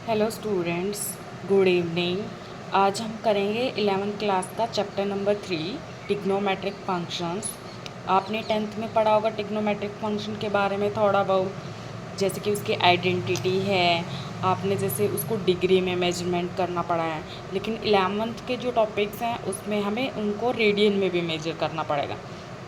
Hello students, good evening. आज हम करेंगे 11th क्लास का चैप्टर नंबर 3 ट्रिग्नोमेट्रिक फंक्शंस। आपने 10th में पढ़ा होगा ट्रिग्नोमेट्रिक फंक्शन के बारे में थोड़ा बहुत, जैसे कि उसकी आइडेंटिटी है, आपने जैसे उसको डिग्री में मेजरमेंट करना पड़ा है। लेकिन 11th के जो टॉपिक्स हैं उसमें हमें उनको रेडियन में भी मेजर करना पड़ेगा।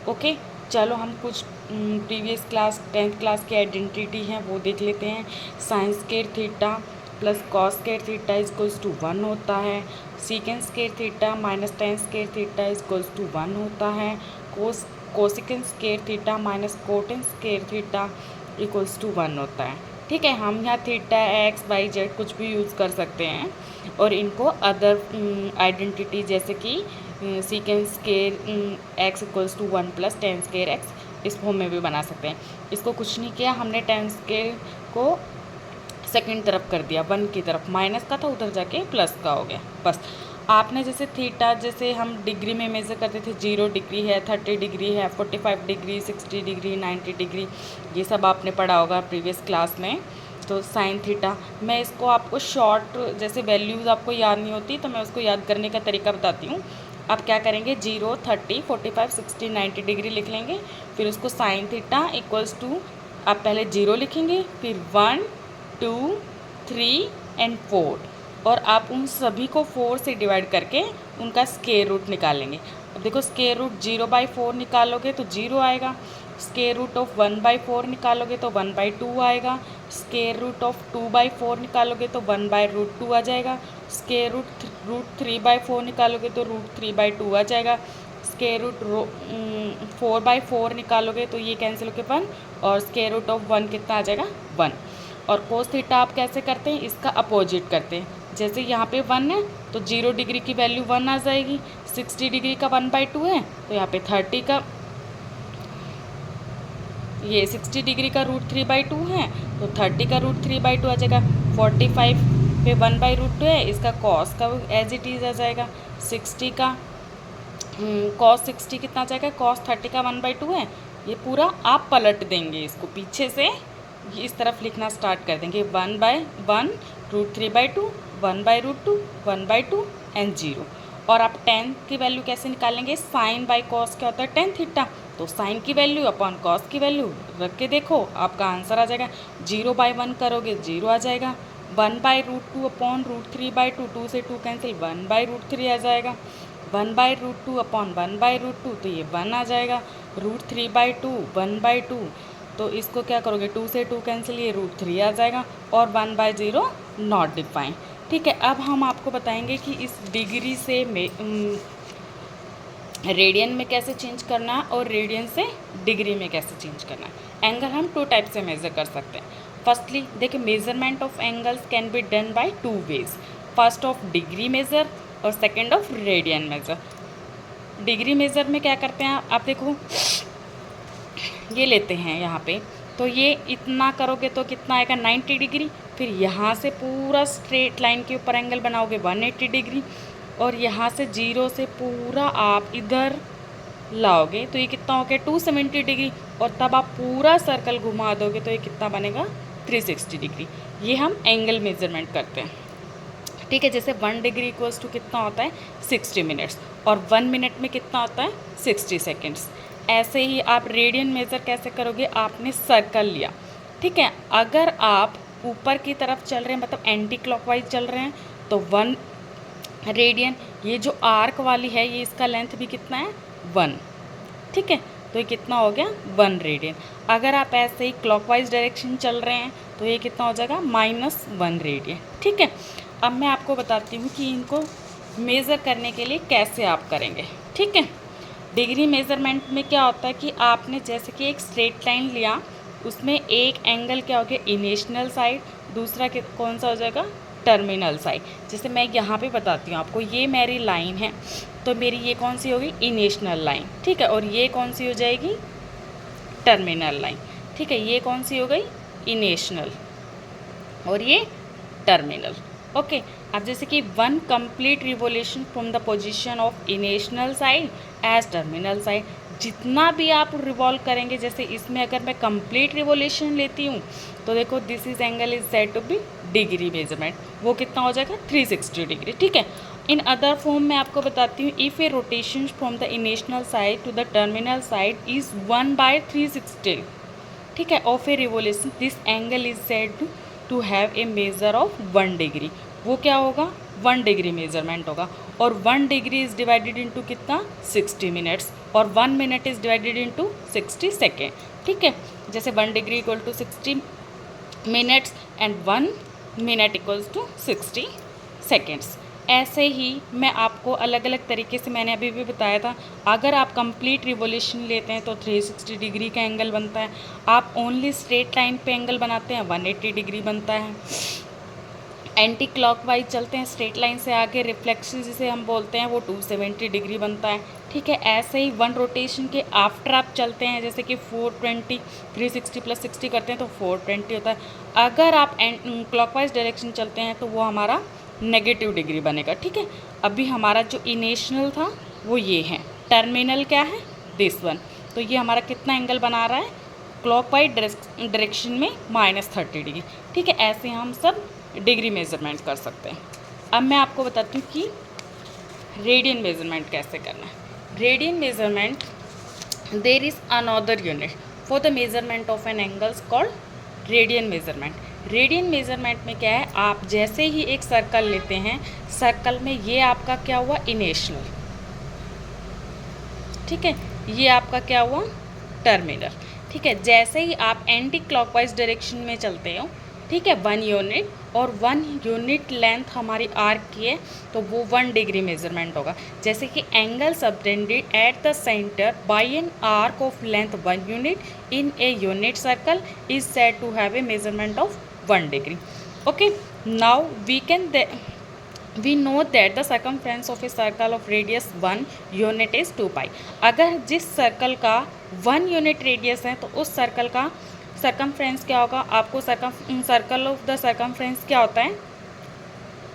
ओके, चलो हम कुछ प्रीवियस क्लास 10th क्लास की आइडेंटिटी हैं वो देख लेते हैं। Sine square theta plus cos square theta equals to 1 होता है। Secant square theta minus tan square theta equals to 1 होता है। Cosecant square theta minus cotan square theta equals to 1 होता है। ठीक है, हम यहाँ थीटा एक्स वाई जेड कुछ भी यूज़ कर सकते हैं और इनको अदर आइडेंटिटी जैसे कि secant square X equals to 1 plus tan square X इस फॉर्म में भी बना सकते हैं। इसको कुछ नहीं किया, हमने टेन स्क्वायर को सेकंड तरफ कर दिया, 1 की तरफ, माइनस का था उधर जाके प्लस का हो गया बस। आपने जैसे थीटा जैसे हम डिग्री में मेज़र करते थे, 0 डिग्री है, 30 डिग्री है, 45 डिग्री, 60 डिग्री, 90 डिग्री, ये सब आपने पढ़ा होगा प्रीवियस क्लास में। तो साइन थीटा, मैं इसको आपको शॉर्ट जैसे वैल्यूज़ आपको याद नहीं होती तो मैं उसको याद करने का तरीका बताती हूँ। आप क्या करेंगे, 0, 30, 45, 60, 90 डिग्री लिख लेंगे, फिर उसको साइन थीटा इक्वल्स टू, आप पहले 0 लिखेंगे, फिर 1, 2, 3 एंड 4, और आप उन सभी को 4 से डिवाइड करके उनका स्क्वायर रूट निकालेंगे। अब देखो, स्क्वायर रूट 0/4 निकालोगे तो 0 आएगा, स्क्वायर रूट ऑफ 1/4 निकालोगे तो 1/2 आएगा, स्क्वायर रूट ऑफ 2/4 निकालोगे तो 1/√2 आ जाएगा, स्क्वायर रूट 3/4 निकालोगे तो √3/2 आ जाएगा, स्क्वायर रूट 4/4 निकालोगे तो ये कैंसिल होकर 1, और स्क्वायर रूट ऑफ 1 कितना आ जाएगा, 1। और कोस थीटा आप कैसे करते हैं, इसका अपोजिट करते हैं। जैसे यहाँ पे 1 है तो 0 डिग्री की वैल्यू 1 आ जाएगी, 60 डिग्री का 1/2 है तो यहाँ पे 30 का, ये 60 डिग्री का √3/2 है तो 30 का √3/2 आ जाएगा। 45 पे 1/√2 है, इसका कॉस का एज इट इज़ आ जाएगा। 60 का कॉस 60 कितना आ जाएगा, कॉस 30 का 1/2 है। ये पूरा आप पलट देंगे, इसको पीछे से इस तरफ लिखना स्टार्ट कर देंगे, 1/1 √3/2, 1/√2, 1/2 एंड 0। और आप टेन की वैल्यू कैसे निकालेंगे, साइन बाई कॉस क्या होता है, टेन थीटा, तो साइन की वैल्यू अपॉन कॉस की वैल्यू रख के देखो, आपका आंसर आ जाएगा। 0/1 करोगे 0 आ जाएगा, 1/√2 अपॉन √3/2, 2 से 2 कैंसिल, 1/√3 आ जाएगा, 1/√2 अपॉन 1/√2 तो ये 1 आ जाएगा, √3/2 1/2, तो इसको क्या करोगे, 2 से 2 कैंसिल, ये √3 आ जाएगा, और 1/0 नॉट डिफाइन। ठीक है, अब हम आपको बताएंगे कि इस डिग्री से रेडियन में कैसे चेंज करना है और रेडियन से डिग्री में कैसे चेंज करना है। एंगल हम 2 टाइप से मेज़र कर सकते हैं। फर्स्टली देखिए, measurement of angles can be done by 2 ways, first of degree measure और second of radian measure. Degree measure में क्या करते हैं, आप देखो ये लेते हैं यहाँ पे, तो ये इतना करोगे तो कितना आएगा, 90 डिग्री। फिर यहाँ से पूरा स्ट्रेट लाइन के ऊपर एंगल बनाओगे 180 डिग्री, और यहाँ से 0 से पूरा आप इधर लाओगे तो ये कितना हो गया, 270 डिग्री, और तब आप पूरा सर्कल घुमा दोगे तो ये कितना बनेगा, 360 डिग्री। ये हम एंगल मेजरमेंट करते हैं। ठीक है, जैसे 1 डिग्री इक्वल्स टू कितना होता है, 60 मिनट्स, और 1 मिनट में कितना होता है, 60 सेकेंड्स। ऐसे ही आप रेडियन मेज़र कैसे करोगे, आपने सर्कल लिया, ठीक है, अगर आप ऊपर की तरफ चल रहे हैं मतलब एंटी क्लॉकवाइज चल रहे हैं तो 1 रेडियन, ये जो आर्क वाली है ये इसका लेंथ भी कितना है, 1। ठीक है, तो ये कितना हो गया, 1 रेडियन। अगर आप ऐसे ही क्लॉकवाइज डायरेक्शन चल रहे हैं तो ये कितना हो जाएगा, -1 रेडियन। ठीक है, अब मैं आपको बताती हूँ कि इनको मेज़र करने के लिए कैसे आप करेंगे। ठीक है, डिग्री मेज़रमेंट में क्या होता है कि आपने जैसे कि एक स्ट्रेट लाइन लिया, उसमें एक एंगल क्या हो गया, इनिशियल साइड, दूसरा कौन सा हो जाएगा, टर्मिनल साइड। जैसे मैं यहाँ पे बताती हूँ आपको, ये मेरी लाइन है तो मेरी ये कौन सी होगी, इनिशियल लाइन। ठीक है, और ये कौन सी हो जाएगी, टर्मिनल लाइन। ठीक है, ये कौन सी हो गई, इनिशियल, और ये टर्मिनल। ओके, अब जैसे कि 1 complete revolution from the position of initial side as terminal side, जितना भी आप रिवॉल्व करेंगे, जैसे इसमें अगर मैं कंप्लीट रिवोल्यूशन लेती हूँ तो देखो this is angle is said to be degree measurement, वो कितना हो जाएगा 360 डिग्री। ठीक है, इन अदर फॉर्म में आपको बताती हूँ, if a rotation from the initial side to the terminal side is 1/360, ठीक है, of a revolution, this angle is said to have a measure of 1 degree. वो क्या होगा, 1 डिग्री मेजरमेंट होगा। और 1 डिग्री इज डिवाइडेड इंटू कितना, 60 minutes, और 1 minute is divided into 60 second. ठीक है, जैसे 1 degree equal to 60 minutes and 1 minute equals to 60 seconds. ऐसे ही मैं आपको अलग अलग तरीके से, मैंने अभी भी बताया था, अगर आप कंप्लीट रिवोल्यूशन लेते हैं तो 360 डिग्री का एंगल बनता है। आप ओनली स्ट्रेट लाइन पे एंगल बनाते हैं 180 डिग्री बनता है। एंटी क्लॉकवाइज चलते हैं स्ट्रेट लाइन से आगे, रिफ्लेक्शन जिसे हम बोलते हैं, वो 270 डिग्री बनता है। ठीक है, ऐसे ही 1 रोटेशन के आफ्टर आप चलते हैं, जैसे कि 420, 360 + 60 करते हैं तो 420 होता है। अगर आप क्लॉकवाइज डायरेक्शन चलते हैं तो वो हमारा नेगेटिव डिग्री बनेगा। ठीक है, अभी हमारा जो इनिशियल था वो ये है, टर्मिनल क्या है, दिस वन, तो ये हमारा कितना एंगल बना रहा है, क्लॉकवाइज डायरेक्शन में -30 डिग्री। ठीक है, ऐसे हम सब डिग्री मेजरमेंट कर सकते हैं। अब मैं आपको बताती हूँ कि रेडियन मेजरमेंट कैसे करना है। Radian measurement, there is another unit for the measurement of an angles called radian measurement. Radian measurement में क्या है, आप जैसे ही एक सर्कल लेते हैं, सर्कल में ये आपका क्या हुआ, इनिशियल, ठीक है, ये आपका क्या हुआ, टर्मिनल। ठीक है, जैसे ही आप एंटी क्लॉकवाइज डायरेक्शन में चलते हो, ठीक है, 1 यूनिट, और 1 यूनिट लेंथ हमारी आर्क की है, तो वो 1 डिग्री मेजरमेंट होगा। जैसे कि angle subtended at the centre by an arc of length 1 unit in a unit circle is said to have a measurement of 1 degree. Okay, now we know that the circumference of a circle of radius 1 unit is 2 पाई। अगर जिस circle का 1 unit radius है तो उस circle का circumference क्या होगा, आपको सर्कल ऑफ द सर्कमफ्रेंस क्या होता है,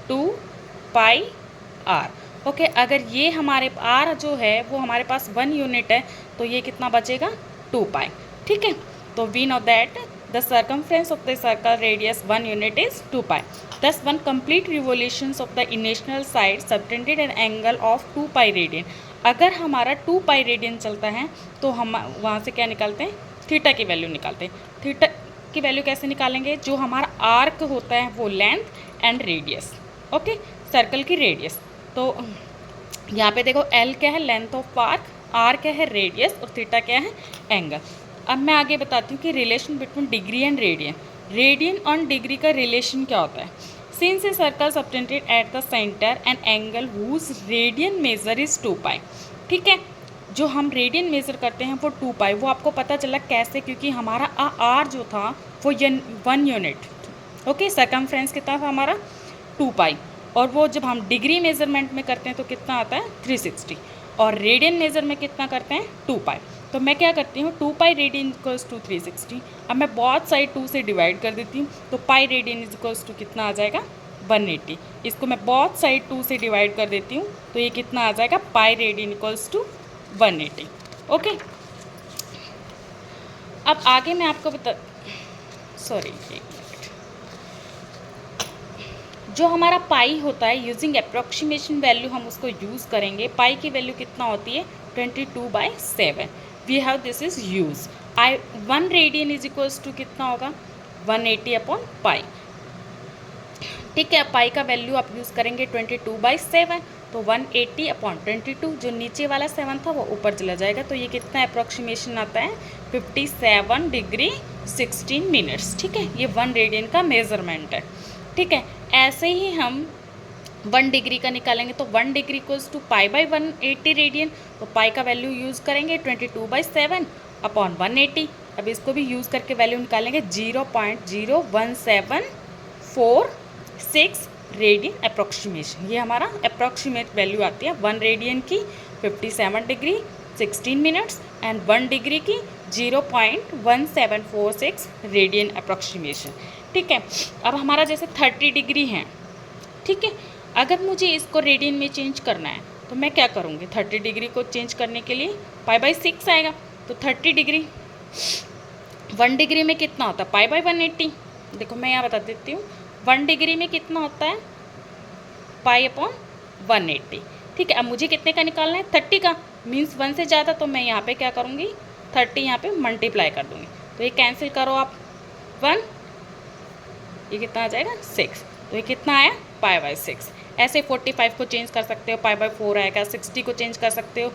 2 पाई आर। ओके, अगर ये हमारे आर जो है वो हमारे पास 1 यूनिट है तो ये कितना बचेगा, 2 पाई। ठीक है, तो we know that the circumference of the circle radius 1 unit is 2 pi. Thus, one complete revolutions of the initial side subtended an angle of 2 pi radian। अगर हमारा 2 pi radian चलता है तो हम वहाँ से क्या निकालते हैं, थीटा की वैल्यू निकालते हैं। थीटा की वैल्यू कैसे निकालेंगे, जो हमारा आर्क होता है वो length and radius, okay, circle की रेडियस। तो यहाँ पे देखो एल क्या है, लेंथ ऑफ आर्क, आर क्या है, रेडियस, और थीटा क्या है, एंगल। अब मैं आगे बताती हूँ कि relation between degree and radian. Radian और डिग्री का रिलेशन क्या होता है, since a circle subtended at the centre and angle whose radian measure is 2 pi. ठीक है, जो हम रेडियन मेज़र करते हैं वो 2 पाई, वो आपको पता चला कैसे, क्योंकि हमारा आर जो था वो 1 यूनिट, ओके, सर्कमफ्रेंस कितना था हमारा, 2 पाई, और वो जब हम डिग्री मेजरमेंट में करते हैं तो कितना आता है, 360, और रेडियन मेजर में कितना करते हैं, 2 पाई। तो मैं क्या करती हूँ, 2 पाई रेडियन इक्वल्स टू 360। अब मैं बहुत साइड 2 से डिवाइड कर देती हूँ, तो पाई रेडियन इक्वल्स टू कितना आ जाएगा, 180। इसको मैं बहुत साइड 2 से डिवाइड कर देती हूँ तो ये कितना आ जाएगा, pi radian equals to 180। Okay, अब आगे मैं आपको जो हमारा पाई होता है, यूजिंग अप्रॉक्सीमेशन वैल्यू हम उसको यूज़ करेंगे। पाई की वैल्यू कितना होती है, 22/7। We have this is use. 1 radian is equals to कितना होगा, 180/पाई। ठीक है, पाई का वैल्यू आप यूज़ करेंगे 22/7, तो 180/22, जो नीचे वाला 7 था वो ऊपर चला जाएगा, तो ये कितना अप्रॉक्सीमेशन आता है, 57 डिग्री 16 मिनट्स। ठीक है, ये 1 रेडियन का मेजरमेंट है। ठीक है, ऐसे ही हम 1 डिग्री का निकालेंगे, तो 1 डिग्री इक्वल्स टू पाई/180 रेडियन, तो पाई का वैल्यू यूज़ करेंगे 22/7/180। अब इसको भी यूज़ करके वैल्यू निकालेंगे, 0.01746 रेडियन अप्रॉक्सीमेशन। ये हमारा अप्रॉक्सीमेट वैल्यू आती है 1 रेडियन की 57 डिग्री 16 मिनट्स एंड 1 डिग्री की 0.1746 रेडियन अप्रॉक्सीमेशन। ठीक है, अब हमारा जैसे 30 डिग्री है, ठीक है, अगर मुझे इसको रेडियन में चेंज करना है तो मैं क्या करूँगी, 30 डिग्री को चेंज करने के लिए π/6 आएगा। तो 30 डिग्री 1 डिग्री में कितना होता है, π/180। देखो मैं यहाँ बता देती हूँ, 1 डिग्री में कितना होता है, π/180। ठीक है, अब मुझे कितने का निकालना है, 30 का, मीन्स 1 से ज़्यादा। तो मैं यहाँ पे क्या करूँगी, 30 यहाँ पे मल्टीप्लाई कर दूँगी। तो ये कैंसिल करो आप, 1, ये कितना आ जाएगा, 6। तो ये कितना आया, π/6। ऐसे 45 को चेंज कर सकते हो, π/4 आएगा। 60 को चेंज कर सकते हो,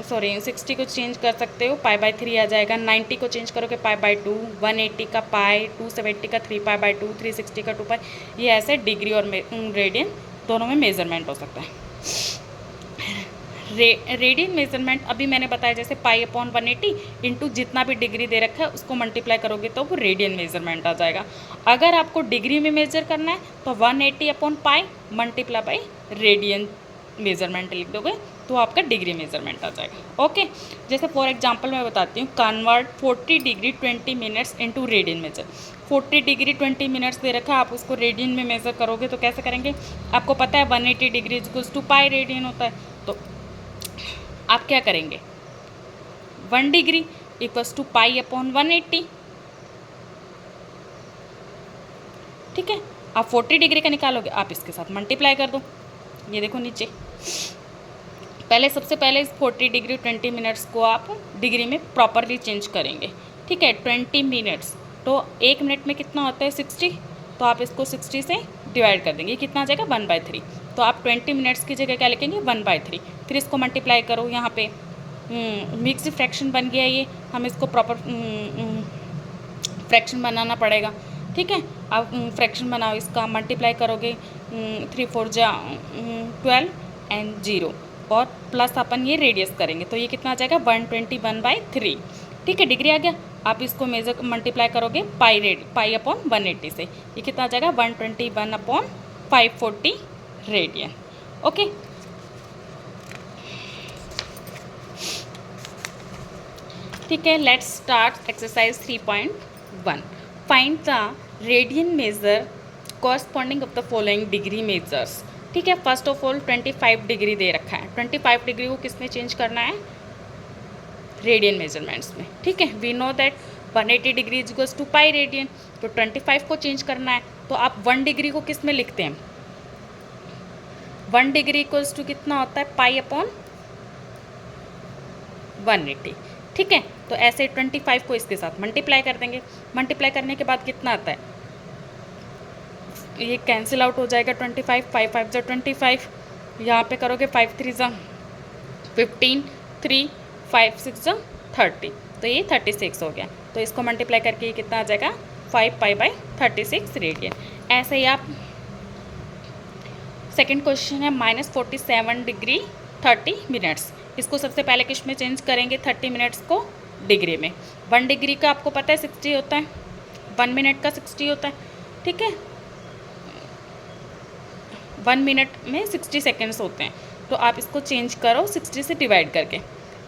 60 को चेंज कर सकते हो, π/3 आ जाएगा। 90 को चेंज करोगे π/2, 180 का पाई, 270 का 3π/2, 360 का 2π। ये ऐसे डिग्री और रेडियन दोनों में मेजरमेंट हो सकता है। रेडियन मेजरमेंट अभी मैंने बताया, जैसे π/180 इंटू जितना भी डिग्री दे रखा है उसको मल्टीप्लाई करोगे तो वो रेडियन मेजरमेंट आ जाएगा। अगर आपको डिग्री में मेजर करना है तो 180/π मल्टीप्लाई बाई रेडियन मेजरमेंट लिख दोगे तो आपका डिग्री मेजरमेंट आ जाएगा। ओके, जैसे फॉर एग्जांपल मैं बताती हूँ, convert 40 degree 20 minutes into radian measure. 40 degree 20 minutes दे रखा है, आप उसको रेडियन में मेजर करोगे तो कैसे करेंगे, आपको पता है 180 degree equals to pi radian होता है। तो आप क्या करेंगे, 1 डिग्री इक्वल्स टू π/180। ठीक है, आप 40 डिग्री का निकालोगे, आप इसके साथ मल्टीप्लाई कर दो। ये देखो नीचे, पहले सबसे पहले इस 40 डिग्री 20 मिनट्स को आप डिग्री में प्रॉपरली चेंज करेंगे। ठीक है, 20 मिनट्स तो 1 मिनट में कितना होता है, 60। तो आप इसको 60 से डिवाइड कर देंगे, कितना आ जाएगा, 1/3। तो आप 20 मिनट्स की जगह क्या लिखेंगे, 1/3। फिर इसको मल्टीप्लाई करो, यहाँ पे मिक्स फ्रैक्शन बन गया ये, हम इसको प्रॉपर फ्रैक्शन बनाना पड़ेगा। ठीक है, आप फ्रैक्शन बनाओ, इसका मल्टीप्लाई करोगे, 3 4 जा 12 एंड 0, और प्लस अपन ये रेडियस करेंगे तो ये कितना आ जाएगा, 121/3। ठीक है, डिग्री आ गया। आप इसको मेजर मल्टीप्लाई करोगे π/180 से, ये कितना आ जाएगा, 121/540 रेडियन। ओके, ठीक है, let's start exercise 3.1। Find the radian major corresponding of the following degree measures. ठीक है, फर्स्ट ऑफ ऑल 25 डिग्री दे रखा है, 25 डिग्री को किसमें चेंज करना है, रेडियन मेजरमेंट्स में। ठीक है, we know that 180 degree equals to pi radian, तो 25 को चेंज करना है तो आप 1 डिग्री को किस में लिखते हैं, 1 डिग्री इक्वल्स टू कितना होता है, π/180। ठीक है, तो ऐसे 25 को इसके साथ मल्टीप्लाई कर देंगे। मल्टीप्लाई करने के बाद कितना आता है, ये कैंसिल आउट हो जाएगा, 25 5 5 जा 25, यहाँ पे करोगे 5 3 जा 15, 3 5 6 जा 30, तो ये 36 हो गया। तो इसको मल्टीप्लाई करके ये कितना आ जाएगा, 5π/36 रेडियन। ऐसे ही आप सेकंड क्वेश्चन है, -47 डिग्री 30 मिनट्स। इसको सबसे पहले किस में चेंज करेंगे, 30 मिनट्स को डिग्री में। 1 डिग्री का आपको पता है 60 होता है, 1 मिनट का 60 होता है। ठीक है, 1 मिनट में 60 सेकेंड्स होते हैं, तो आप इसको चेंज करो 60 से डिवाइड करके।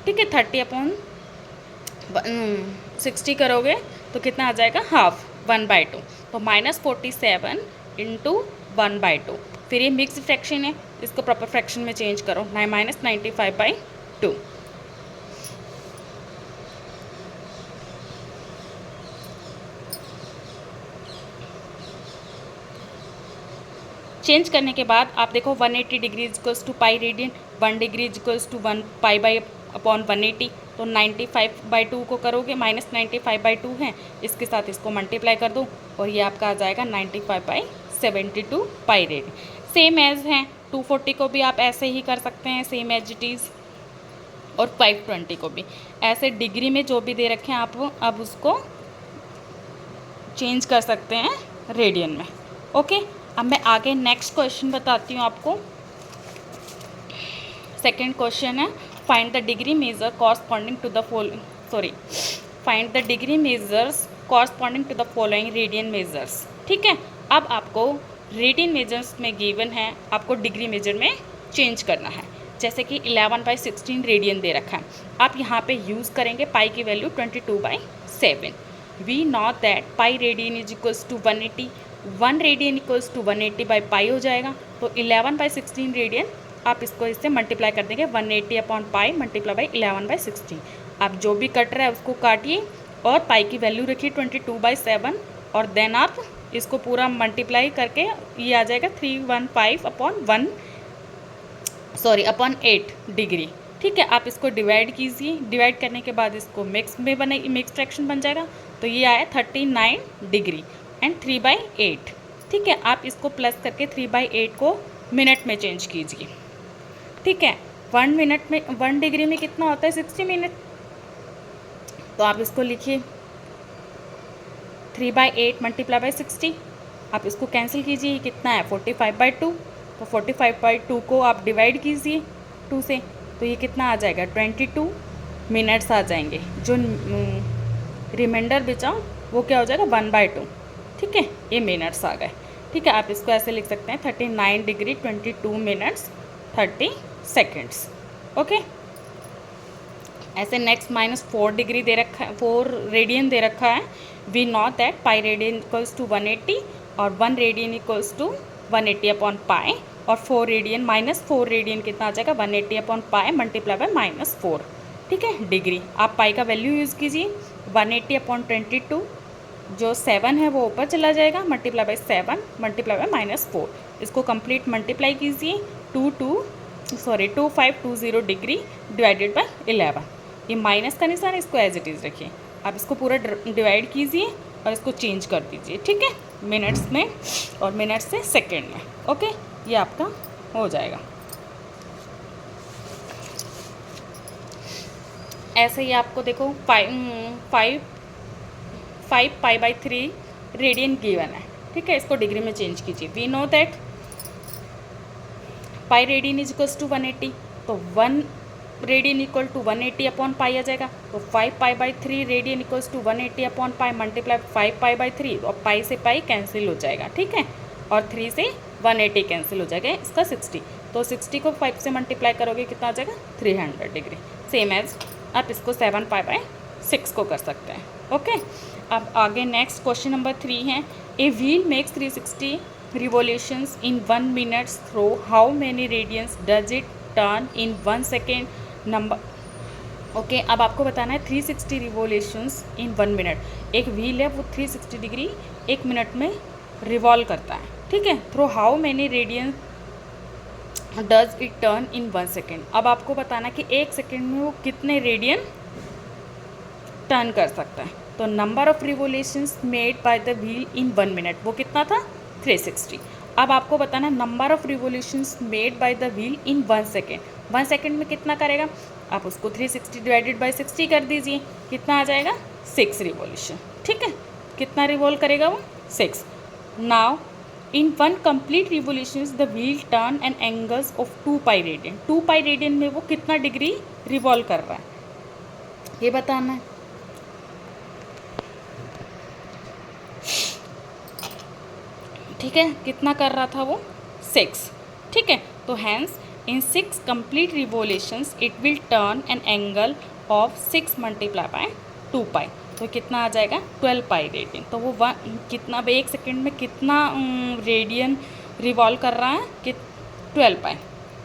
ठीक है, 30/60 करोगे तो कितना आ जाएगा, हाफ, 1/2। तो -47 इंटू 1/2। फिर ये मिक्स फ्रैक्शन है, इसको प्रॉपर फ्रैक्शन में चेंज करो, -95/2। चेंज करने के बाद आप देखो 180 degree equals to pi radian, 1 degree equals to 1 π/180। तो 95/2 को करोगे, -95/2 है, इसके साथ इसको मल्टीप्लाई कर दो और ये आपका आ जाएगा 95/72 पाई रेडियन। सेम एज है, 240 को भी आप ऐसे ही कर सकते हैं, सेम एज इट इज़, और 520 को भी ऐसे डिग्री में जो भी दे रखे हैं आप अब उसको चेंज कर सकते हैं रेडियन में। ओके, अब मैं आगे नेक्स्ट क्वेश्चन बताती हूँ आपको। सेकंड क्वेश्चन है, find the degree measure corresponding to the find the degree measures corresponding to the following radian measures. ठीक है, अब आपको रेडियन मेजर्स में गिवन है, आपको डिग्री मेजर में चेंज करना है। जैसे कि 11/16 रेडियन दे रखा है, आप यहाँ पे यूज़ करेंगे पाई की value 22/7। We know that pi radian is equals to 180, 1 radian equals to 180/पाई हो जाएगा। तो 11/16 रेडियन आप इसको इससे मल्टीप्लाई कर देंगे 180 अपॉन पाई मल्टीप्लाई बाई 11/60। आप जो भी कट रहा है उसको काटिए और पाई की वैल्यू रखिए 22/7 और देन आप इसको पूरा मल्टीप्लाई करके ये आ जाएगा 315 अपॉन 8 डिग्री। ठीक है, आप इसको डिवाइड कीजिए, डिवाइड करने के बाद इसको मिक्स में मिक्स फ्रैक्शन बन जाएगा, तो ये आया 39 डिग्री एंड 3/8। ठीक है, आप इसको प्लस करके 3/8 को मिनट में चेंज कीजिए। ठीक है, 1 मिनट में 1 डिग्री में कितना होता है 60 मिनट, तो आप इसको लिखिए 3/8 मल्टीप्लाई बाई 60। आप इसको कैंसिल कीजिए, कितना है 45/2, तो 45/2 को आप डिवाइड कीजिए 2 से, तो ये कितना आ जाएगा 22 मिनट्स आ जाएंगे। जो रिमाइंडर बचा वो क्या हो जाएगा 1/2। ठीक है, ये मिनट्स आ गए। ठीक है, आप इसको ऐसे लिख सकते हैं 39 डिग्री 22 मिनट्स 30 सेकेंड्स। ओके, ऐसे नेक्स्ट -4 डिग्री दे रखा है, 4 रेडियन दे रखा है। We know that pi radian equals to 180 और 1 radian equals to 180 upon pi, और 4 रेडियन -4 रेडियन कितना आ जाएगा 180 अपॉन पाई मल्टीप्लाई बाई -4। ठीक है, डिग्री आप पाई का वैल्यू यूज़ कीजिए 180 अपॉन 22, जो 7 है वो ऊपर चला जाएगा मल्टीप्लाई बाई 7 मल्टीप्लाई बाई -4। इसको कंप्लीट मल्टीप्लाई कीजिए 2520 डिग्री डिवाइडेड बाई 11। ये माइनस का निशान, इसको एज इट इज़ रखिए। आप इसको पूरा डिवाइड कीजिए और इसको चेंज कर दीजिए। ठीक है, मिनट्स में और मिनट्स से सेकेंड में। ओके, ये आपका हो जाएगा। ऐसे ही आपको देखो 5 पाई/3 रेडियन गिवन है। ठीक है, इसको डिग्री में चेंज कीजिए। We know that pi radian is equals to 180, तो 1 radian equal to 180 upon pi आ जाएगा, तो 5 pi radian equals to 180 upon pi multiply 5 pi, और पाई से पाई कैंसिल हो जाएगा। ठीक है, और 3 से 180 कैंसिल हो जाएगा, इसका 60, तो 60 को 5 से मल्टीप्लाई करोगे कितना आ जाएगा 300 डिग्री। सेम एज आप इसको 7 पाई/6 को कर सकते हैं। ओके, अब आगे नेक्स्ट क्वेश्चन नंबर 3 है। A wheel makes 360 revolutions in 1 minute throw how many radians does it turn in 1 second number. Okay, अब आपको बताना है 360 रिवोल्यूशंस इन 1 मिनट। एक व्हील है वो 360 डिग्री 1 मिनट में रिवॉल्व करता है। ठीक है, throw how many radians does it turn in 1 second. अब आपको बताना कि 1 सेकेंड में वो कितने रेडियन टर्न कर सकता है। तो number of revolutions made by the wheel in 1 minute, वो कितना था 360। अब आपको बताना number of revolutions made by the wheel in 1 second. 1 second में कितना करेगा, आप उसको 360 डिवाइडेड बाई 60 कर दीजिए, कितना आ जाएगा 6 रिवोल्यूशन। ठीक है, कितना रिवॉल्व करेगा वो 6। Now in 1 complete revolutions the wheel turn and angles of 2 pi radian. 2 pi radian में वो कितना डिग्री रिवॉल्व कर रहा है ये बताना है। ठीक है, कितना कर रहा था वो 6। ठीक है, तो hence in 6 complete revolutions it will turn an angle of 6 multiply by 2 pi, तो कितना आ जाएगा 12 पाई रेडियन। तो वो कितना 1 सेकेंड में कितना रेडियन रिवॉल्व कर रहा है कि 12 pi.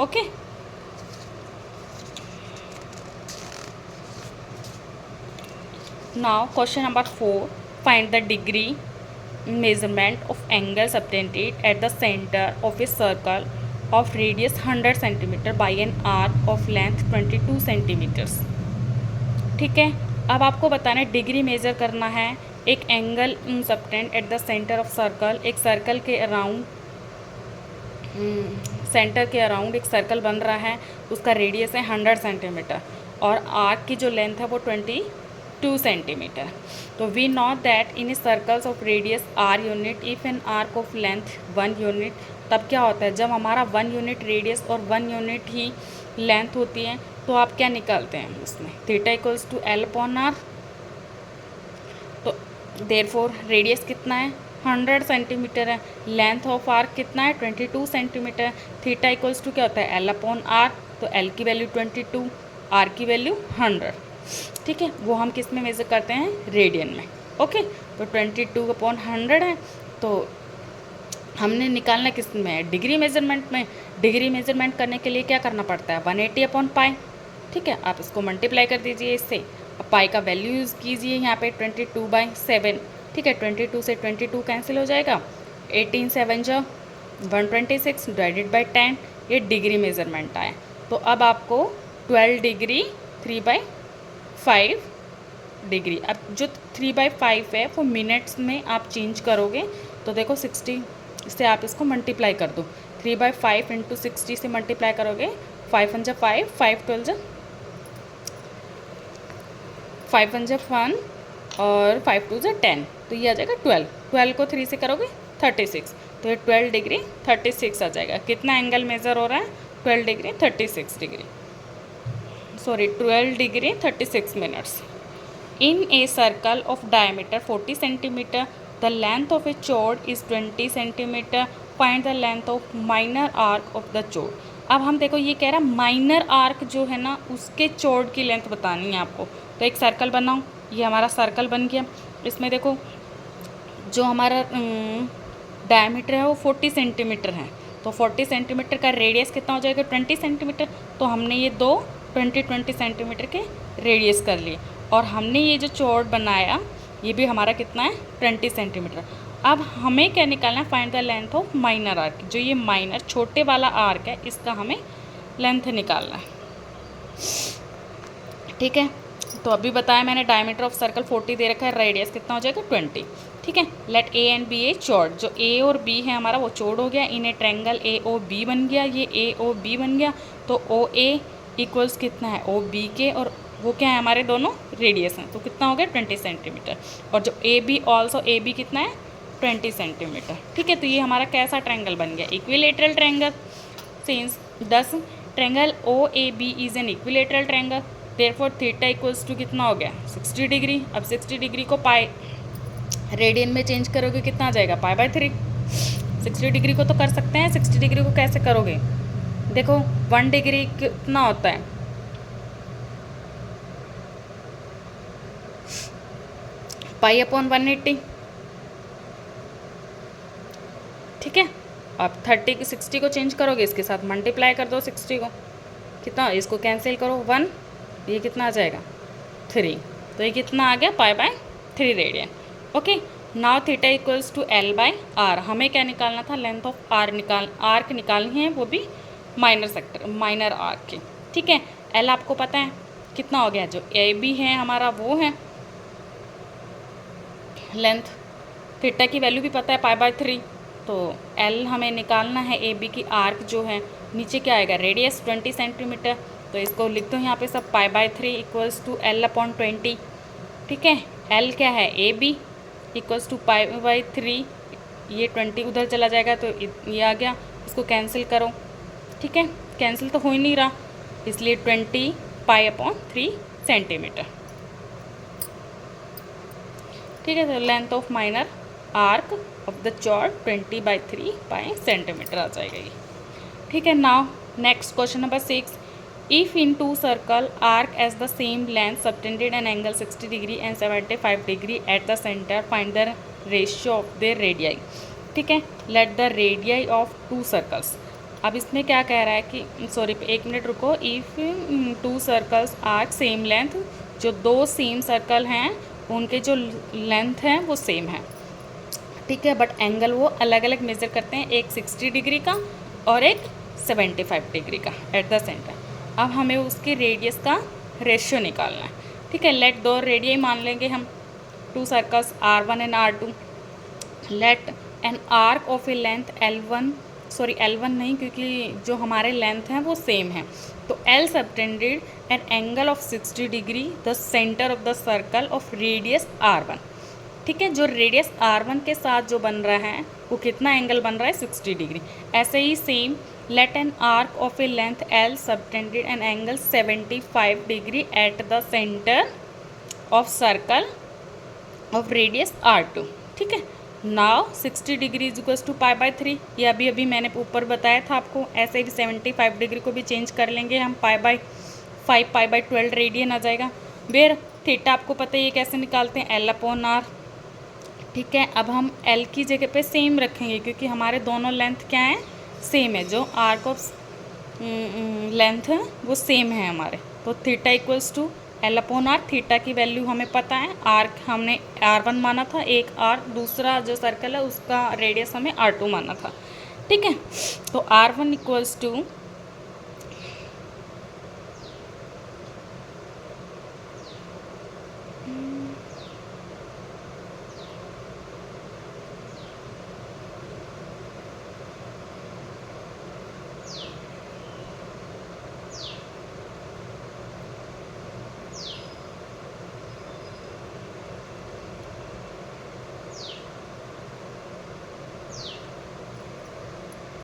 Okay, now question number 4, find the degree measurement of angle subtended at the center of a circle of radius 100 cm by an arc of length 22 cm। ठीक है, अब आपको बताना है डिग्री मेज़र करना है एक angle subtend eight the centre of circle. एक सर्कल के अराउंड सेंटर के अराउंड एक सर्कल बन रहा है, उसका रेडियस है 100 सेंटीमीटर और आर्क की जो लेंथ है वो 22 सेंटीमीटर। तो we know that in circles of radius R unit if an arc of length 1 unit, तब क्या होता है जब हमारा 1 यूनिट रेडियस और 1 यूनिट ही लेंथ होती है तो आप क्या निकालते हैं उसमें theta equals to L upon R. तो देयरफॉर रेडियस कितना है 100 सेंटीमीटर है, लेंथ ऑफ आर्क कितना है 22 सेंटीमीटर, थीटा इक्वल्स टू क्या होता है एल अपॉन आर। तो एल की वैल्यू 22, आर की वैल्यू 100। ठीक है, वो हम किस में मेज़र करते हैं रेडियन में। ओके, तो 22 अपॉन 100 है, तो हमने निकालना किस में, डिग्री मेजरमेंट में। डिग्री मेजरमेंट करने के लिए क्या करना पड़ता है, 180 अपॉन पाई। ठीक है, आप इसको मल्टीप्लाई कर दीजिए इससे। अब पाई का वैल्यू यूज़ कीजिए यहाँ पे 22/7। ठीक है, 22 से 22 कैंसिल हो जाएगा, 18 7 जो 126 डिवाइडेड बाई 10, ये डिग्री मेजरमेंट आया। तो अब आपको 12 डिग्री 3/5 डिग्री, अब जो 3/5 है वो मिनट्स में आप चेंज करोगे तो देखो 60 से आप इसको मल्टीप्लाई कर दो। 3/5 इंटू 60 से मल्टीप्लाई करोगे, 5 1 5, 5 12 जा 5 1 1 और 5 2 10, तो ये आ जाएगा 12। 12 को 3 से करोगे 36, तो ये 12 डिग्री 36 आ जाएगा। कितना एंगल मेज़र हो रहा है, 12 degree 36 degree, sorry 12 degree 36 minutes. In a circle of diameter 40 centimeter, the length of a chord is 20 centimeter. Find the length of minor arc of the chord. अब हम देखो ये कह रहा है माइनर आर्क जो है ना उसके चोर्ड की लेंथ बतानी है आपको। तो एक सर्कल बनाओ, ये हमारा सर्कल बन गया। इसमें देखो जो हमारा डायमीटर है वो 40 सेंटीमीटर है, तो 40 सेंटीमीटर का रेडियस कितना हो जाएगा, 20 सेंटीमीटर। तो हमने ये दो 20 सेंटीमीटर के रेडियस कर लिए, और हमने ये जो चौड़ बनाया ये भी हमारा कितना है, 20 सेंटीमीटर। अब हमें क्या निकालना है, find the length of minor arc. जो ये माइनर छोटे वाला आर्क है इसका हमें लेंथ निकालना है। ठीक है, तो अभी बताया मैंने डायमीटर ऑफ सर्कल 40 दे रखा है, रेडियस कितना हो जाएगा 20। ठीक है, लेट ए एंड बी ए चौड़, जो ए और बी है हमारा वो चौड़ हो गया। इन ए ट्रायंगल ए ओ बी बन गया, ये ए ओ बी बन गया। तो ओ ए इक्वल्स कितना है, ओ बी के, और वो क्या है हमारे दोनों रेडियस हैं, तो कितना हो गया 20 सेंटीमीटर। और जो A B also A B कितना है 20 सेंटीमीटर। ठीक है, तो ये हमारा कैसा ट्रायंगल बन गया, equilateral triangle. Since 10 triangle O A B is an equilateral triangle, therefore theta equals to कितना हो गया 60 डिग्री। अब 60 डिग्री को पाई रेडियन में चेंज करोगे कितना आ जाएगा, π/3। 60 डिग्री को तो कर सकते हैं, 60 डिग्री को कैसे करोगे, देखो 1 डिग्री कितना होता है, π/180। ठीक है, अब 30 60 को चेंज करोगे इसके साथ मल्टीप्लाई कर दो 60 को, कितना, इसको कैंसिल करो 1, ये कितना आ जाएगा 3, तो ये कितना आ गया π/3 radian. Okay, now theta equals to L/R। हमें क्या निकालना था, लेंथ ऑफ आर्क निकालनी है, वो भी माइनर आर्क की। ठीक है, L आपको पता है कितना हो गया, जो ए बी है हमारा वो है लेंथ, थीटा की वैल्यू भी पता है π/3, तो L हमें निकालना है। ए बी की आर्क जो है नीचे क्या आएगा, रेडियस 20 सेंटीमीटर, तो इसको लिख दो यहाँ पे सब π/3 इक्वल्स टू L/20। ठीक है, L क्या है, ए बी इक्वल्स टू π/3, ये 20 उधर चला जाएगा तो ये आ गया, इसको कैंसिल करो। ठीक है, कैंसिल तो हो ही नहीं रहा, इसलिए 20 π/3 सेंटीमीटर। ठीक है, तो length of minor arc of the chord 20/3 pi centimetre आ जाएगा ये। ठीक है, now next question number 6। If in two circle arc as the same length subtended an angle 60 degree and 75 degree at the centre, find the ratio of the radii. ठीक है, let the radii of two circles. अब इसमें क्या कह रहा है कि, sorry 1 minute रुको, if two circles arc same length, जो दो सेम सर्कल हैं उनके जो लेंथ हैं वो सेम है। ठीक है, बट एंगल वो अलग अलग मेज़र करते हैं, एक 60 डिग्री का और एक 75 डिग्री का एट द सेंटर। अब हमें उसकी रेडियस का रेशियो निकालना है। ठीक है, लेट दो रेडियई मान लेंगे हम, two circles R1 and R2। Let an arc of a length L1, sorry L1 नहीं क्योंकि जो हमारे लेंथ हैं वो सेम है, तो L subtended an angle of 60 degree the centre of the circle of radius R1। ठीक है, जो रेडियस R1 के साथ जो बन रहा है वो कितना एंगल बन रहा है 60 डिग्री। ऐसे ही same let an arc of a length L subtended an angle 75 degree at the centre of circle of radius R2। ठीक है, now 60 degree is equals to π/3, ये अभी मैंने ऊपर बताया था आपको। ऐसे ही 75 डिग्री को भी चेंज कर लेंगे हम, π/5 π/12 रेडियन आ जाएगा। वेयर थीटा आपको पता है ये कैसे निकालते हैं, L/R। ठीक है। अब हम एल की जगह पे सेम रखेंगे क्योंकि हमारे दोनों लेंथ क्या है, सेम है। जो आर्क ऑफ लेंथ है वो सेम है हमारे। तो theta equals to L upon R. Theta की वैल्यू हमें पता है, आर्क हमने R1 माना था, एक आर दूसरा जो सर्कल है उसका रेडियस हमें R2 माना था। ठीक है। तो R1 इक्वल्स टू